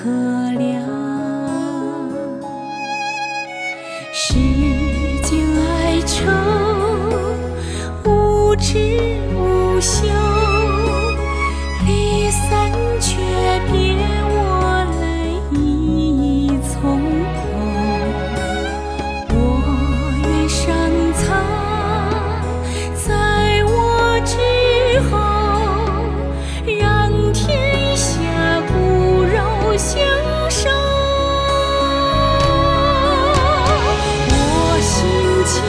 可凉。世间哀愁，无知无休，离散却别我泪已从头。我愿山藏在我之后，让天下骨肉相守。我心向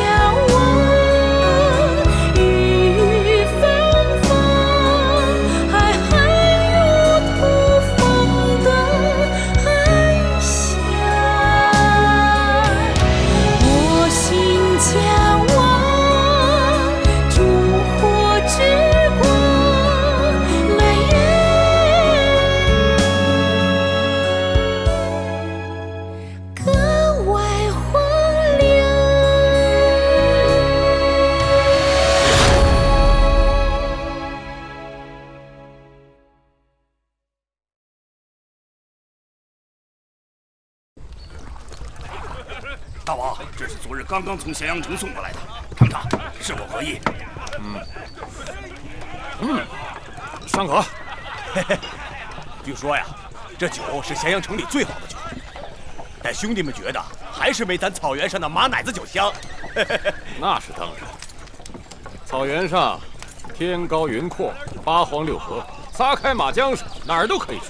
往雨纷纷，爱恨如土风的安详。我心向往烛火之光，美人格外荒凉。大王，这是昨日刚刚从咸阳城送过来的，尝尝是否合意？尚可。嘿嘿，据说呀，这酒是咸阳城里最好的酒，但兄弟们觉得还是没咱草原上的马奶子酒香。那是当然。草原上天高云阔，八荒六合，撒开马缰绳，哪儿都可以去。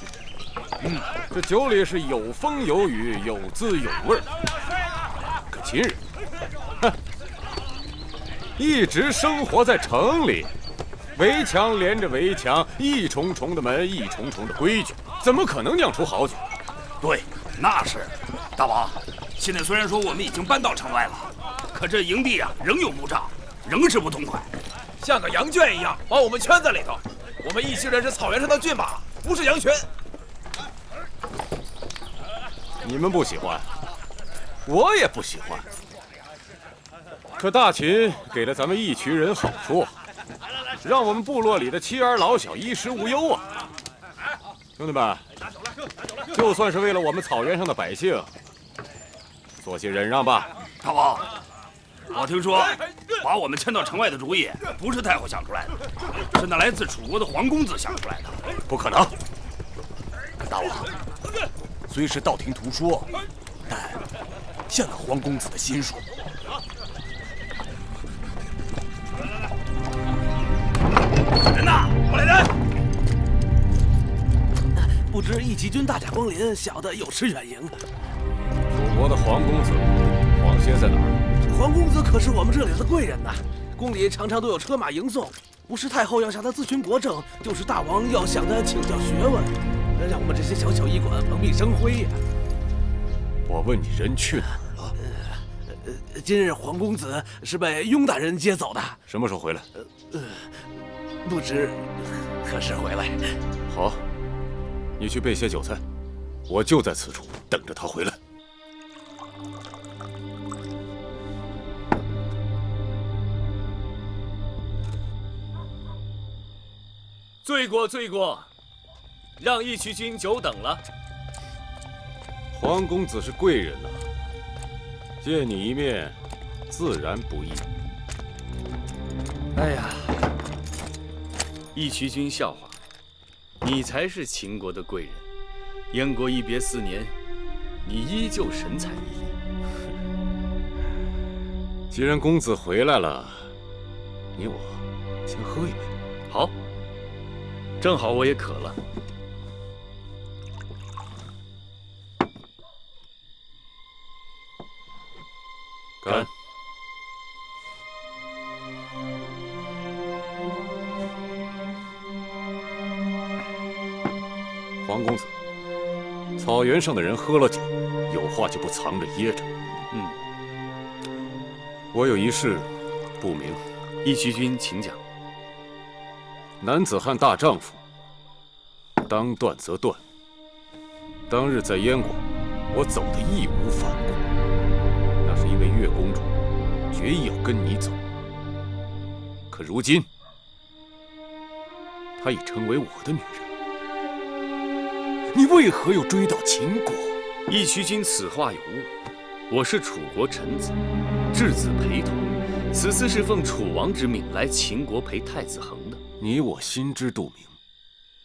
这酒里是有风有雨，有滋有味儿。可秦人，哼，一直生活在城里，围墙连着围墙，一重重的门，一重重的规矩，怎么可能酿出好酒？对，那是。大王，现在虽然说我们已经搬到城外了，可这营地啊仍有故障，仍是不痛快。像个羊圈一样把我们圈在里头。我们义渠人是草原上的骏马，不是羊群。你们不喜欢，我也不喜欢。可大秦给了咱们一群人好处，让我们部落里的妻儿老小衣食无忧啊！兄弟们，就算是为了我们草原上的百姓，做些忍让吧。大王，我听说把我们迁到城外的主意不是太后想出来的，是那来自楚国的黄公子想出来的。不可能！大王，虽是道听途说，但像那黄公子的心术。人呐，过来人！不知义旗军大驾光临，小的有失远迎。楚国的黄公子，黄歇在哪儿？黄公子可是我们这里的贵人呐，宫里常常都有车马迎送。不是太后要向他咨询国政，就是大王要向他请教学问，让我们这些小小医馆蓬荜生辉呀。我问你，人去哪儿了？今日黄公子是被雍大人接走的，什么时候回来？不知何时回来。好，你去备些酒菜，我就在此处等着他回来。罪过罪过，让义渠君久等了。黄公子是贵人呐，见你一面，自然不易。哎呀，义渠君笑话，你才是秦国的贵人。燕国一别4年，你依旧神采奕奕。既然公子回来了，你我先喝一杯。好，正好我也渴了。干！黄公子，草原上的人喝了酒，有话就不藏着掖着。我有一事不明，义渠君请讲。男子汉大丈夫，当断则断。当日在燕国，我走得义无反顾，那是因为月公主决意要跟你走。可如今，她已成为我的女人，你为何又追到秦国？义渠君此话有误，我是楚国臣子，质子陪同。此次是奉楚王之命来秦国陪太子恒的。你我心知肚明，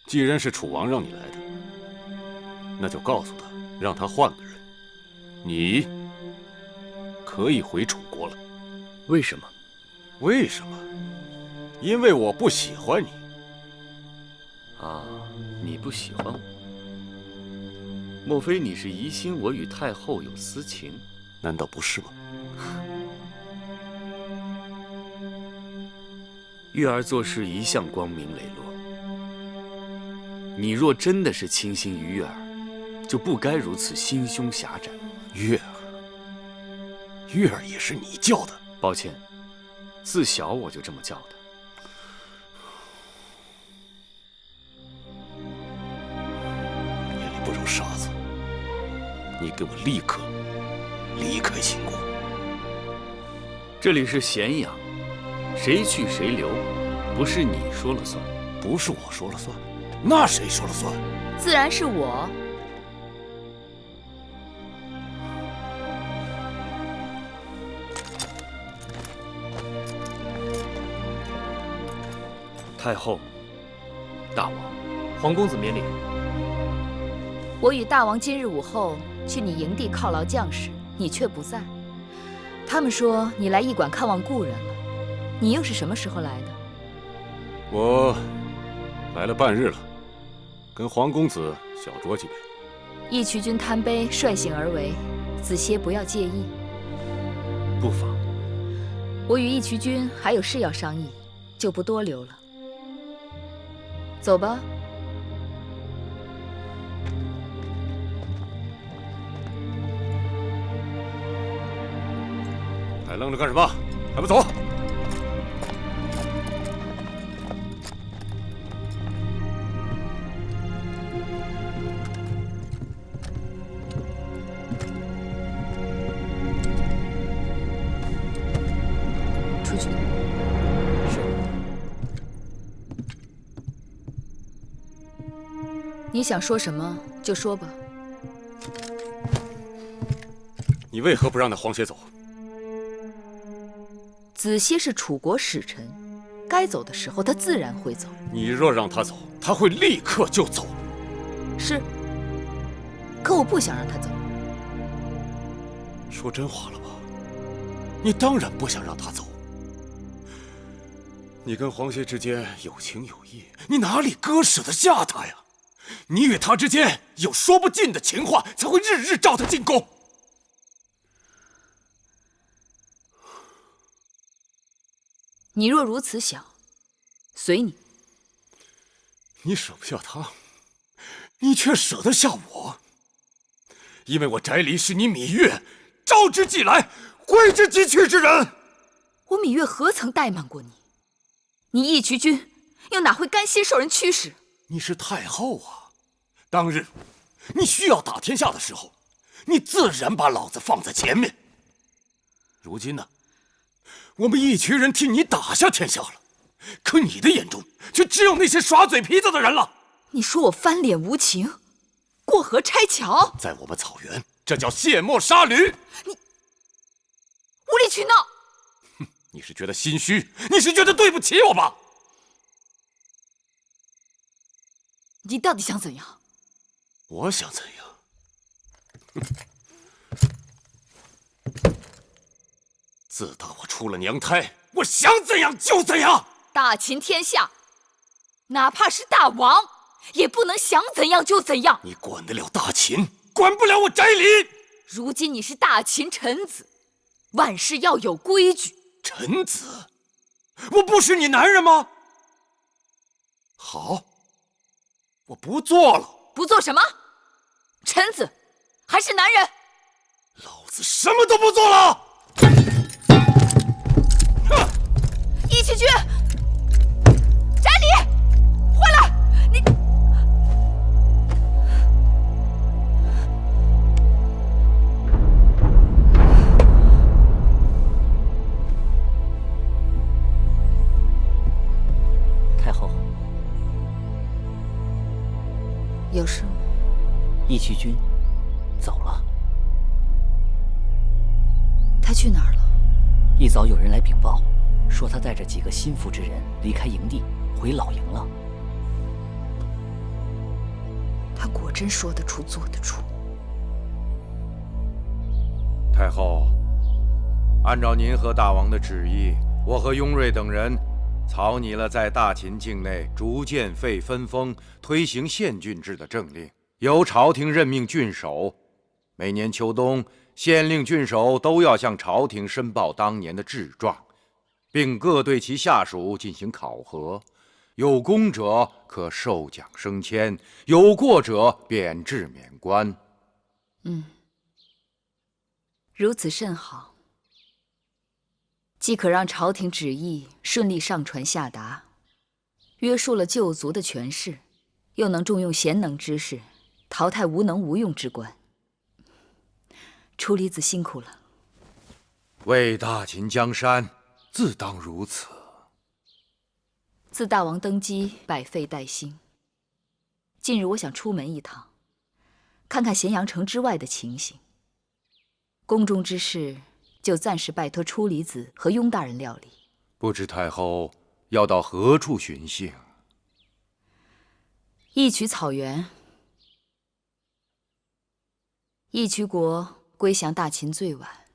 既然是楚王让你来的，那就告诉他，让他换个人。你可以回楚国了。为什么？为什么？因为我不喜欢你。啊，你不喜欢我？莫非你是疑心我与太后有私情？难道不是吗？月儿做事一向光明磊落，你若真的是倾心于月儿，就不该如此心胸狭窄。月儿，月儿也是你叫的。抱歉，自小我就这么叫的。眼里不揉沙子，你给我立刻离开秦国。这里是咸阳，谁去谁留，不是你说了算。不是我说了算，那谁说了算？自然是我。太后，大王，皇公子免礼。我与大王今日午后去你营地犒劳将士，你却不在。他们说你来驿馆看望故人了，你又是什么时候来的？我来了半日了，跟黄公子小酌几杯。义渠君贪杯，率性而为，子歇不要介意。不妨。我与义渠君还有事要商议，就不多留了。走吧。还愣着干什么？还不走！出去。是。你想说什么就说吧。你为何不让那黄歇走？子歇是楚国使臣，该走的时候他自然会走。你若让他走，他会立刻就走。是，可我不想让他走。说真话了吧？你当然不想让他走。你跟黄歇之间有情有义，你哪里割舍得下他呀？你与他之间有说不尽的情话，才会日日召他进宫。你若如此想，随你。你舍不下他，你却舍得下我，因为我翟离是你芈月召之即来，挥之即去之人。我芈月何曾怠慢过你？你义渠君又哪会甘心受人驱使？你是太后啊，当日你需要打天下的时候，你自然把老子放在前面。如今呢，我们一群人替你打下天下了，可你的眼中却只有那些耍嘴皮子的人了。你说我翻脸无情，过河拆桥，在我们草原，这叫卸磨杀驴。你无理取闹。哼，你是觉得心虚，你是觉得对不起我吧？你到底想怎样？我想怎样？自打我出了娘胎，我想怎样就怎样。大秦天下，哪怕是大王，也不能想怎样就怎样。你管得了大秦，管不了我翟离。如今你是大秦臣子，万事要有规矩。臣子？我不是你男人吗？好，我不做了。不做什么？臣子还是男人？老子什么都不做了。义渠君，翟离，回来！你太后，有事吗？义渠君走了。他去哪儿了？一早有人来禀报，说他带着几个心腹之人离开营地，回老营了。他果真说得出，做得出。太后，按照您和大王的旨意，我和雍瑞等人草拟了在大秦境内逐渐废分封、推行县郡制的政令，由朝廷任命郡守。每年秋冬，县令、郡守都要向朝廷申报当年的治状，并各对其下属进行考核。有功者可授奖升迁，有过者贬制免官。如此甚好，既可让朝廷旨意顺利上传下达，约束了旧族的权势，又能重用贤能之士，淘汰无能无用之官。楚离子辛苦了。为大秦江山，自当如此。自大王登基，百废待兴。近日我想出门一趟，看看咸阳城之外的情形。宫中之事，就暂时拜托出离子和雍大人料理。不知太后要到何处寻幸？义渠草原。义渠国归降大秦最晚，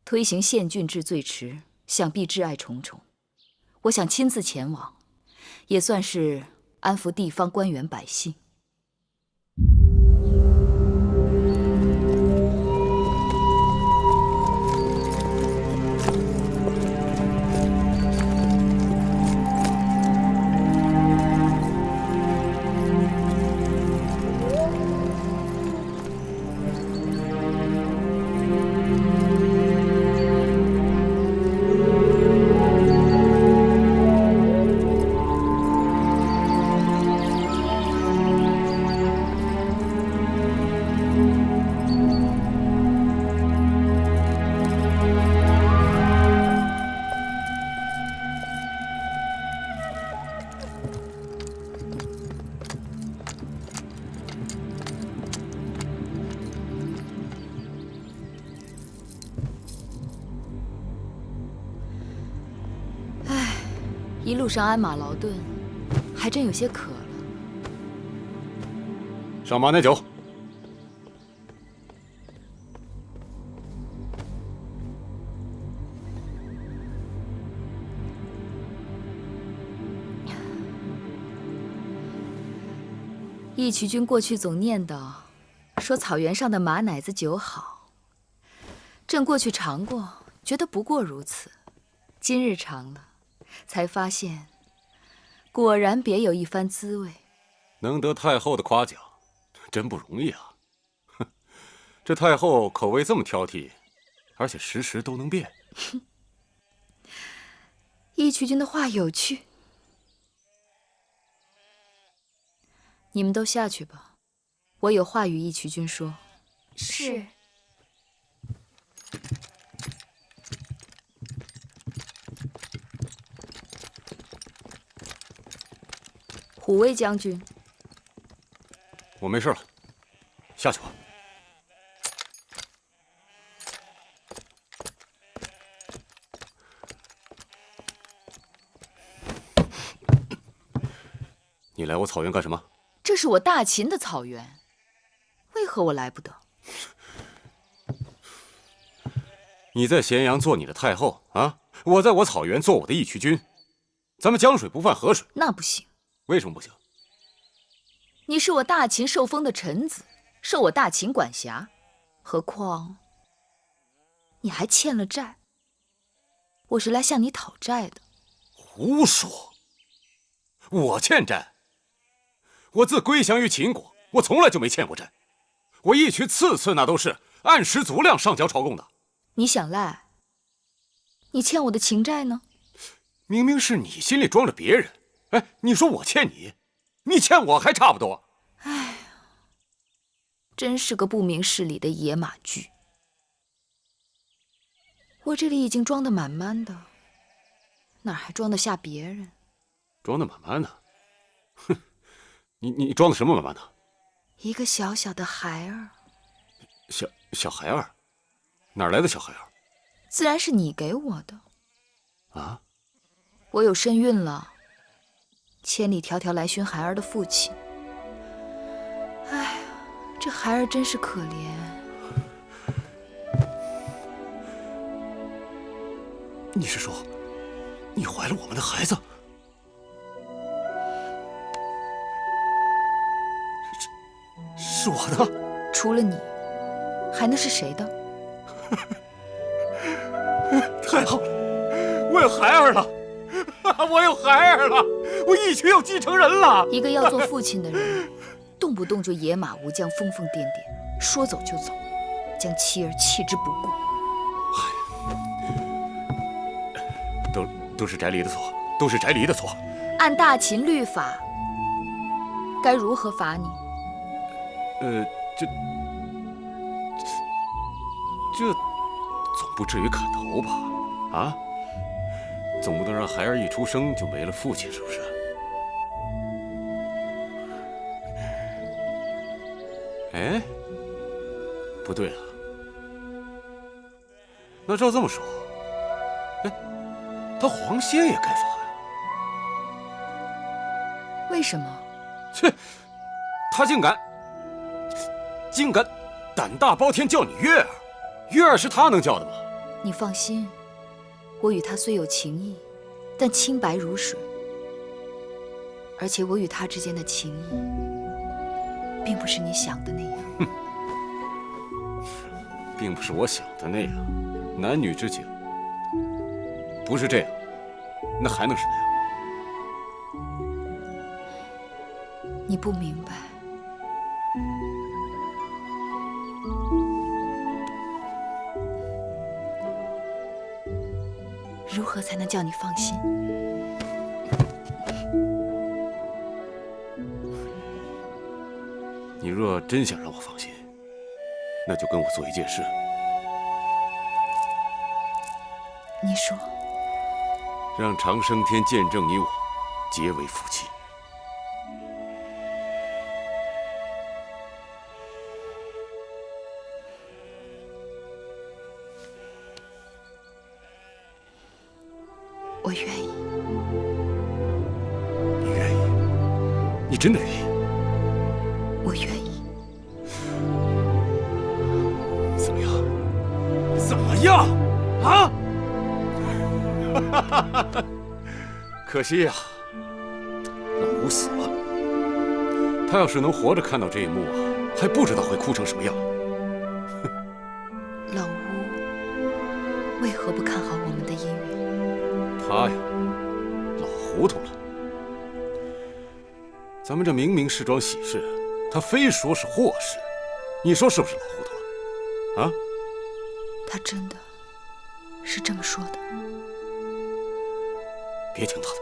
推行县郡制最迟，想必挚爱重重。我想亲自前往，也算是安抚地方官员百姓。一路上鞍马劳顿，还真有些渴了。上马奶酒。义渠君过去总念叨，说草原上的马奶子酒好。朕过去尝过，觉得不过如此。今日尝了，才发现，果然别有一番滋味。能得太后的夸奖，真不容易啊！哼，这太后口味这么挑剔，而且时时都能变。义渠君的话有趣。你们都下去吧，我有话与义渠君说。是。虎威将军，我没事了，下去吧。你来我草原干什么？这是我大秦的草原，为何我来不得？你在咸阳做你的太后啊，我在我草原做我的义渠君，咱们江水不犯河水。那不行。为什么不行？你是我大秦受封的臣子，受我大秦管辖，何况你还欠了债。我是来向你讨债的。胡说！我欠债？我自归降于秦国，我从来就没欠过债。我义渠次次那都是按时足量上交朝贡的。你想赖？你欠我的情债呢？明明是你心里装着别人。哎，你说我欠你，你欠我还差不多。哎，真是个不明事理的野马驹。我这里已经装得满满的，哪还装得下别人？装得满满的？哼，你装的什么满满的？一个小小的孩儿。小孩儿，哪来的小孩儿？自然是你给我的。啊？我有身孕了，千里迢迢来寻孩儿的父亲。哎，这孩儿真是可怜。你是说，你怀了我们的孩子？是我的？除了你，还能是谁的？太好了，我有孩儿了！我有孩儿了！我一群有继承人了！一个要做父亲的人，动不动就野马无缰，疯疯癫癫，说走就走，将妻儿弃之不顾。都是翟离的错，都是翟离的错。按大秦律法，该如何罚你？这总不至于砍头吧？啊？总不能让孩儿一出生就没了父亲，是不是？哎，不对啊。那照这么说，哎，他黄歇也该罚呀？为什么？切，他竟敢胆大包天叫你月儿，月儿是他能叫的吗？你放心，我与他虽有情谊，但清白如水。而且我与他之间的情谊，并不是你想的那样。并不是我想的那样，男女之情不是这样，那还能是那样？你不明白。如何才能叫你放心？你若真想让我放心，那就跟我做一件事。你说。让长生天见证你我结为夫妻。我愿意。你愿意？你真的愿意？我愿意。怎么样？怎么样？啊？可惜呀，老吴死了。他要是能活着看到这一幕啊，还不知道会哭成什么样。老吴为何不看好我们的姻缘？他呀，老糊涂了。咱们这明明是桩喜事，他非说是祸事，你说是不是老糊涂了？啊？他真的是这么说的。别听他的。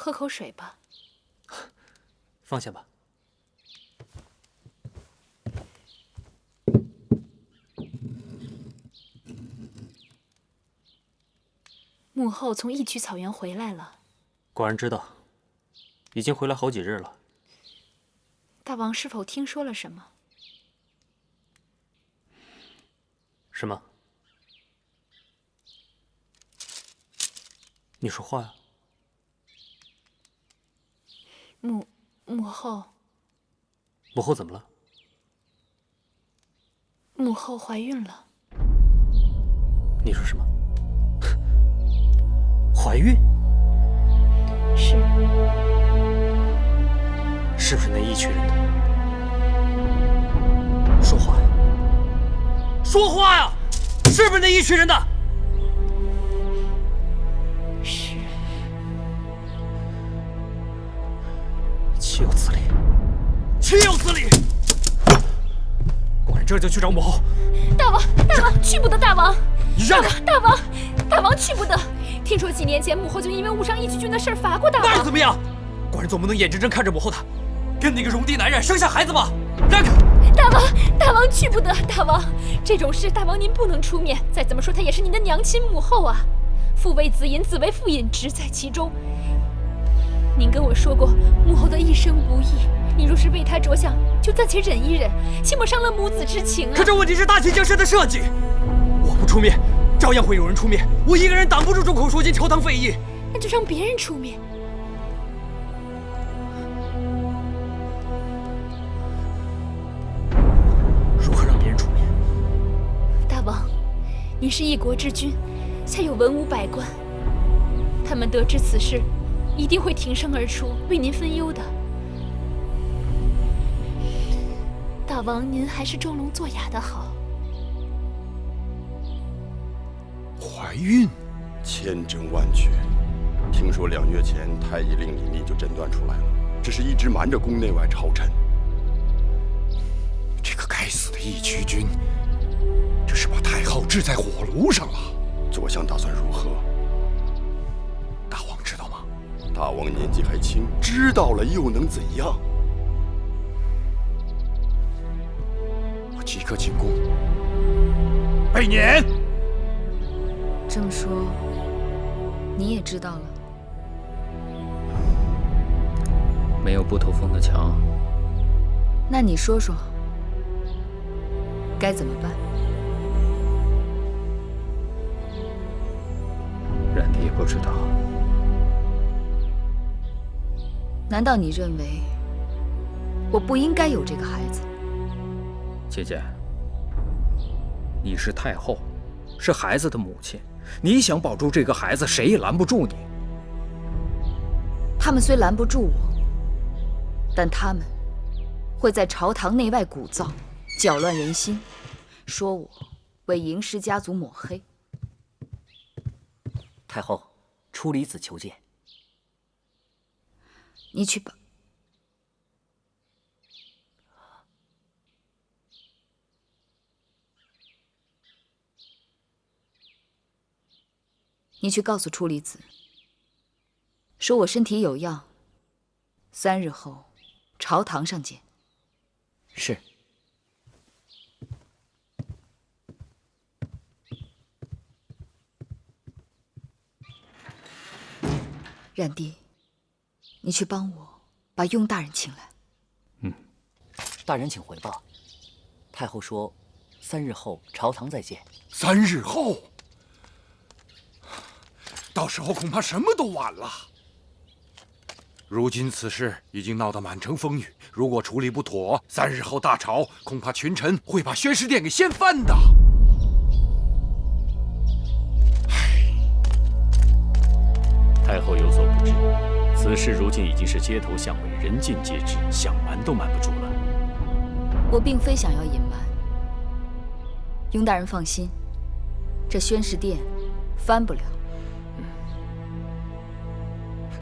喝口水吧。放下吧。母后从义渠草原回来了。寡人知道，已经回来好几日了。大王是否听说了什么？什么？你说话呀！母后。母后怎么了？母后怀孕了。你说什么？怀孕？是。是不是那义渠人的？说话呀！说话呀！是不是那义渠人的？是。岂有此理！岂有此理！寡人这就去找母后。大王，去不得！大王，你让开！大王去不得！听说几年前母后就因为误伤义渠君的事罚过大王。那又怎么样？寡人总不能眼睁睁看着母后她跟那个戎狄男人生下孩子吧？让开！大王去不得！大王，这种事大王您不能出面。再怎么说她也是您的娘亲母后啊，父为子隐，子为父隐，职在其中。您跟我说过母后的一生不易，你若是为她着想，就暂且忍一忍，切莫伤了母子之情啊。可这问题是大秦江山的社稷，我不出面，照样会有人出面。我一个人挡不住众口铄金、朝堂废议。那就让别人出面。如何让别人出面？大王，您是一国之君，下有文武百官，他们得知此事，一定会挺身而出，为您分忧的。大王，您还是装聋作哑的好。怀孕，千真万确。听说2月前太医令李密就诊断出来了，只是一直瞒着宫内外朝臣。这个该死的义渠君，这是把太后置在火炉上了。左相打算如何？大王知道吗？大王年纪还轻，知道了又能怎样？我即刻进宫备撵。这么说，你也知道了？没有不透风的墙。那你说说，该怎么办？冉帝也不知道。难道你认为我不应该有这个孩子？姐姐，你是太后，是孩子的母亲，你想保住这个孩子，谁也拦不住你。他们虽拦不住我，但他们会在朝堂内外鼓噪，搅乱人心，说我为嬴氏家族抹黑。太后，出离子求见。你去吧。你去告诉出离子，说我身体有恙，3日后朝堂上见。是。冉帝，你去帮我把雍大人请来。大人请回报。太后说，3日后朝堂再见。3日后，到时候恐怕什么都晚了。如今此事已经闹得满城风雨，如果处理不妥，3日后大吵，恐怕群臣会把宣誓殿给掀翻的。太后有所不知，此事如今已经是街头巷尾，人尽皆知，想瞒都瞒不住了。我并非想要隐瞒，雍大人放心，这宣誓殿翻不了。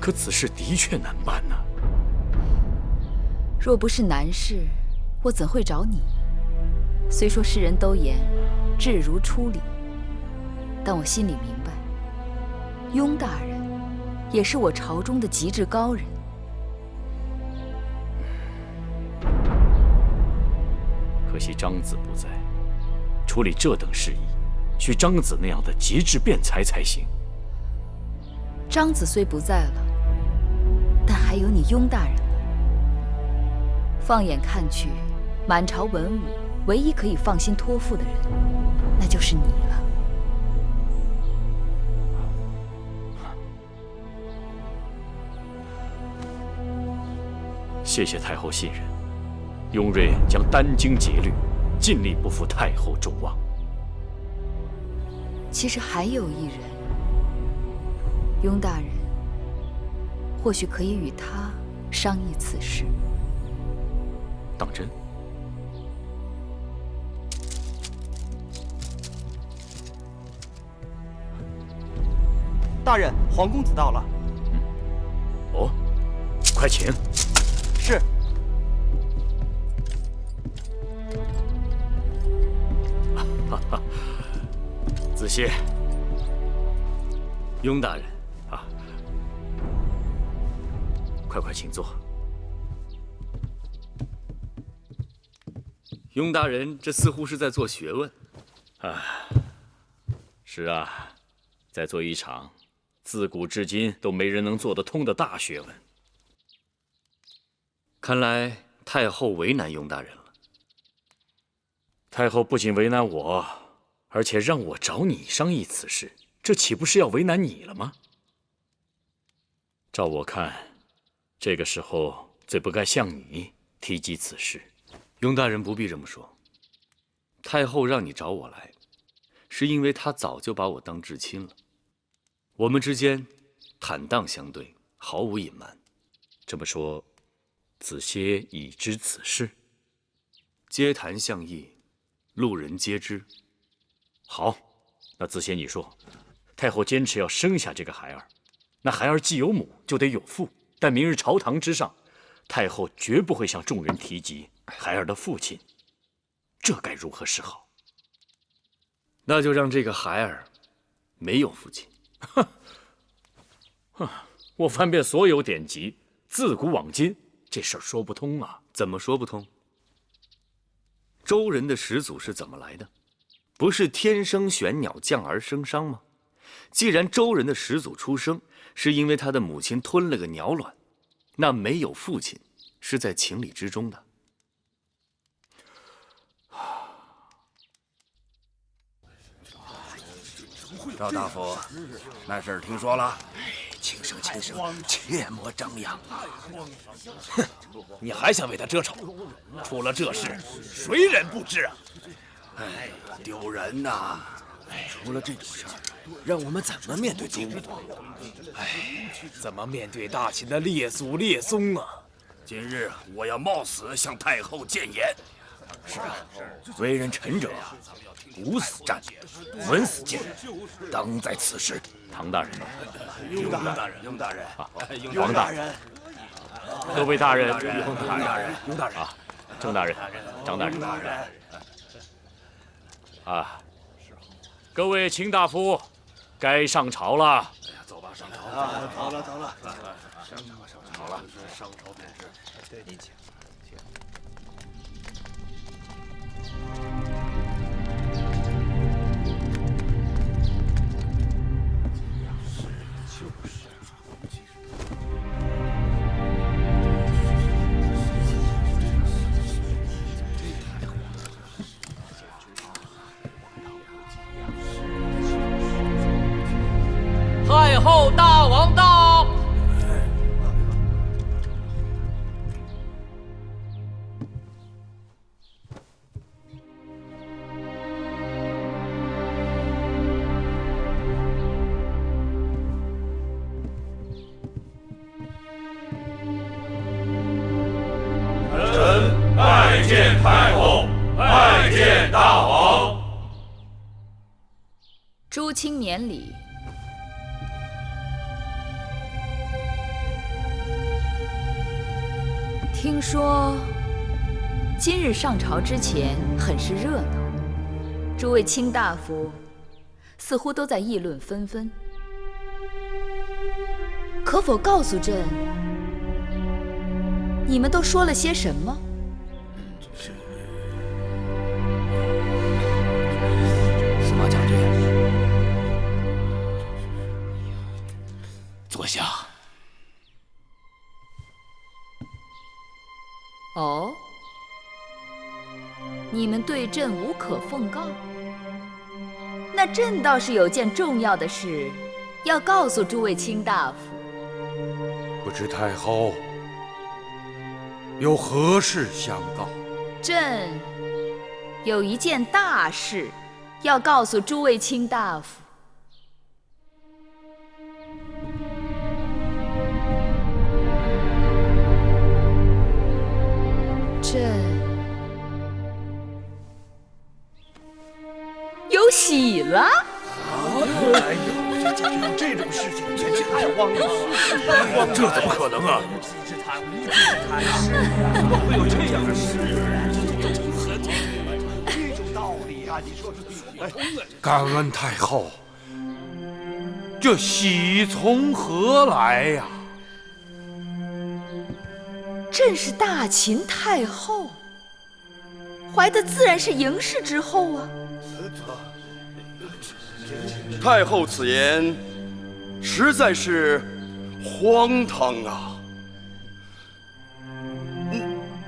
可此事的确难办呐。若不是难事，我怎会找你？虽说世人都言智如出礼，但我心里明白，雍大人也是我朝中的极致高人。可惜张子不在，处理这等事宜，需张子那样的极致辩才才行。张子虽不在了，但还有你雍大人呢。放眼看去，满朝文武唯一可以放心托付的人，那就是你了。谢谢太后信任，雍瑞将殚精竭虑，尽力不负太后众望。其实还有一人，雍大人或许可以与他商议此事。当真？大人，黄公子到了。哦，快请。是。哈哈，子歇，雍大人啊，快请坐。雍大人，这似乎是在做学问。啊，是啊，在做一场自古至今都没人能做得通的大学问。看来太后为难雍大人了。太后不仅为难我，而且让我找你商议此事，这岂不是要为难你了吗？照我看，这个时候最不该向你提及此事。雍大人不必这么说。太后让你找我来，是因为她早就把我当至亲了。我们之间坦荡相对，毫无隐瞒。这么说，子歇已知此事？街谈巷议，路人皆知。好，那子歇你说，太后坚持要生下这个孩儿，那孩儿既有母就得有父，但明日朝堂之上，太后绝不会向众人提及孩儿的父亲，这该如何是好？那就让这个孩儿没有父亲。我翻遍所有典籍，自古往今，这事儿说不通啊！怎么说不通？周人的始祖是怎么来的？不是天生玄鸟，降而生商吗？既然周人的始祖出生是因为他的母亲吞了个鸟卵，那没有父亲是在情理之中的。赵大夫，那事儿听说了？轻声，切莫张扬啊！哼，你还想为他遮丑？出了这事，谁人不知啊？哎，丢人呐！出了这种事儿，让我们怎么面对宗主？哎，怎么面对大秦的列祖列宗啊？今日我要冒死向太后谏言。是啊，为人臣者，古死战，文死谏，当在此时。唐大人，雍大人，王大人，各位大人，雍大人啊，郑大人，张大人，啊，各位卿大夫，该上朝了。哎呀，走吧，上朝。走了。上朝了，上朝便是。对，您请。太后大王到！臣拜见太后，拜见大王。诸卿免礼。听说今日上朝之前很是热闹，诸位卿大夫似乎都在议论纷纷。可否告诉朕，你们都说了些什么？司马将军，坐下。哦，你们对朕无可奉告？那朕倒是有件重要的事要告诉诸位卿大夫。不知太后有何事相告？朕有一件大事要告诉诸位卿大夫。朕有喜了！哎呦，这种事情简直太荒唐了！这怎么可能啊？怎么会有这样的事？这种道理啊，你说说。感恩太后，这喜从何来呀？朕是大秦太后，怀的自然是嬴氏之后啊。太后此言实在是荒唐啊！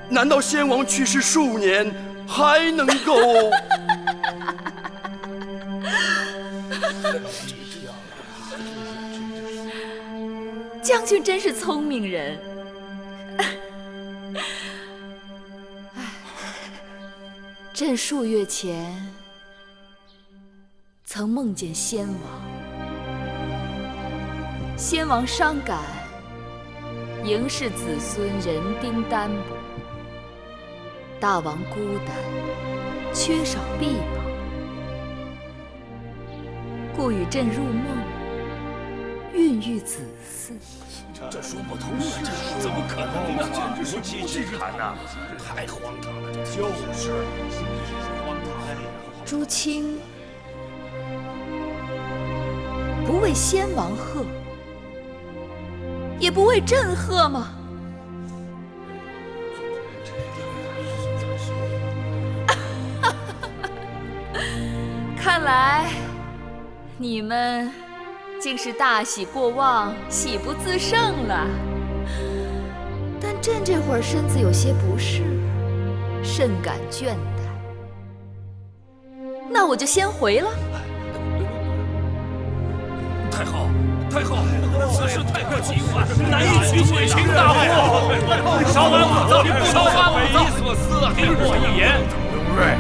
难道先王去世数年还能够？将军真是聪明人。朕数月前曾梦见先王，先王伤感，嬴氏子孙人丁单薄，大王孤单，缺少臂膀，故与朕入梦，孕育子嗣。这说不通啊！这怎么可能呢？简直是不知谈呐！太荒唐了！就是荒唐。诸卿不为先王贺，也不为朕贺吗？看来你们竟是大喜过望，喜不自胜了。但朕这会儿身子有些不适，甚感倦怠。那我就先回了。太后，太后，此事太过急患，难以取水卿大夫。稍安勿躁，稍安勿躁。匪夷所思啊！听我一言。雍瑞，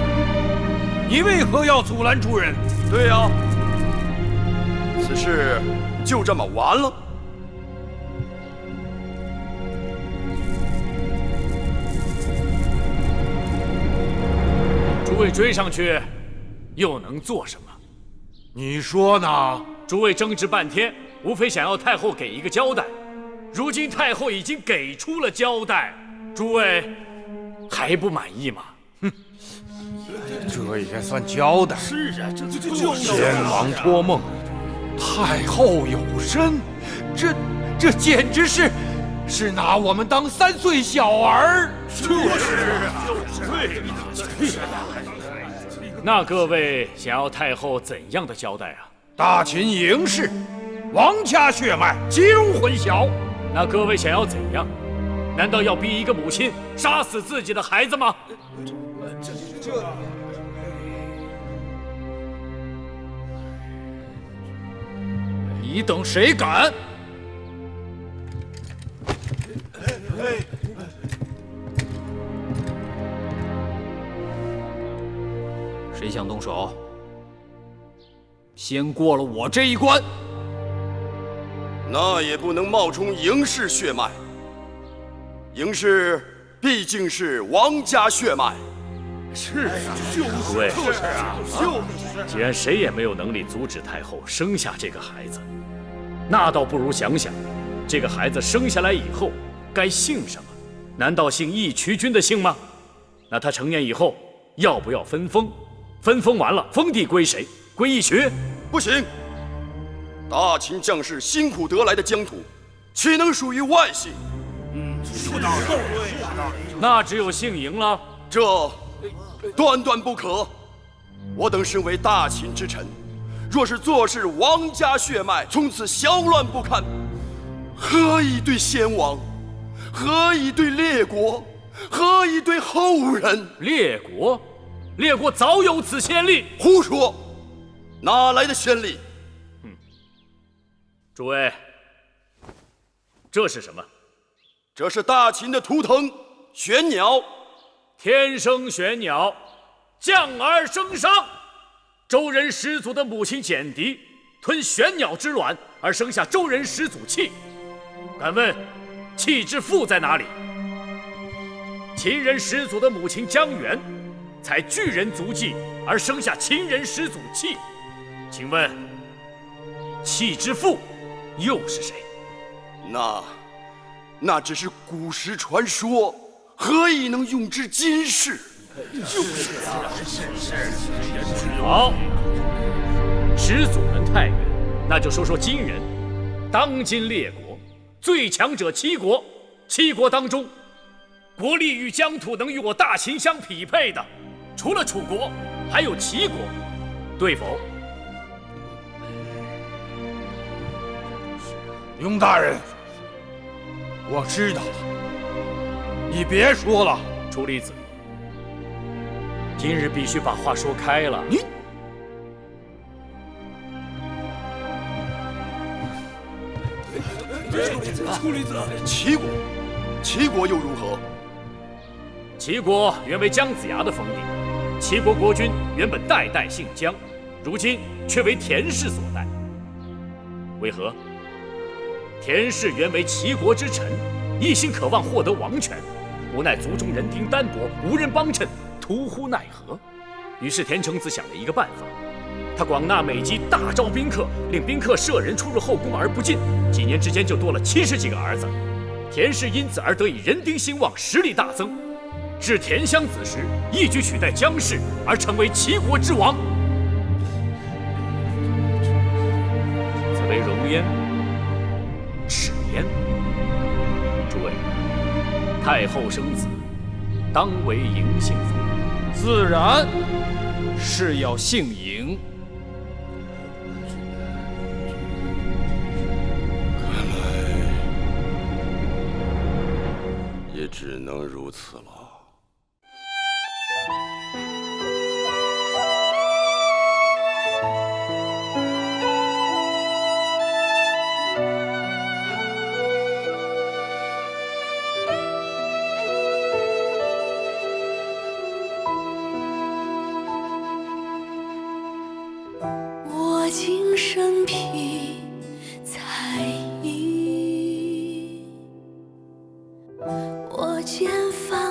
你为何要阻拦诸人？对呀，此事就这么完了？诸位追上去，又能做什么？你说呢？诸位争执半天，无非想要太后给一个交代。如今太后已经给出了交代，诸位还不满意吗？哼，这也算交代？是啊，这就是先王托梦，太后有身，这简直是拿我们当3岁小儿。就是啊，那各位想要太后怎样的交代啊？大秦嬴氏，王家血脉，极容混淆。那各位想要怎样？难道要逼一个母亲杀死自己的孩子吗？你等谁敢？谁想动手？先过了我这一关。那也不能冒充嬴氏血脉。嬴氏毕竟是王家血脉。是啊，诸位，就是啊，既然谁也没有能力阻止太后生下这个孩子，那倒不如想想，这个孩子生下来以后该姓什么？难道姓义渠君的姓吗？那他成年以后要不要分封？分封完了，封地归谁？归义渠？不行，大秦将士辛苦得来的疆土，岂能属于外姓？说道理，那只有姓嬴了。这断断不可。我等身为大秦之臣，若是坐视王家血脉从此小乱不堪，何以对先王？何以对列国？何以对后人？列国？列国早有此先例。胡说！哪来的先例？诸位，这是什么？这是大秦的图腾玄鸟。天生玄鸟，降而生商。周人始祖的母亲简狄吞玄鸟之卵，而生下周人始祖契。敢问，契之父在哪里？秦人始祖的母亲姜原采巨人足迹，而生下秦人始祖契。请问，契之父又是谁？那只是古时传说，何以能用之今世？就是啊，是。好，始祖门太远，那就说说今人。当今列国最强者七国，七国当中，国力与疆土能与我大秦相匹配的，除了楚国，还有齐国，对否？雍大人，我知道了，你别说了。楚离子，今日必须把话说开了。你楚离子，齐国又如何？齐国原为姜子牙的封地，齐国国君原本代代姓姜，如今却为田氏所代。为何？田氏原为齐国之臣，一心渴望获得王权，无奈族中人丁单薄，无人帮衬，徒呼奈何。于是田成子想了一个办法，他广纳美姬，大招宾客，令宾客舍人出入后宫而不进，几年之间就多了70几个儿子。田氏因此而得以人丁兴旺，实力大增。至田襄子时，一举取代姜氏，而成为齐国之王。此为容焉，耻焉。诸位，太后生子，当为嬴姓妇。自然是要姓嬴。看来也只能如此了。我今生披彩衣，我剪发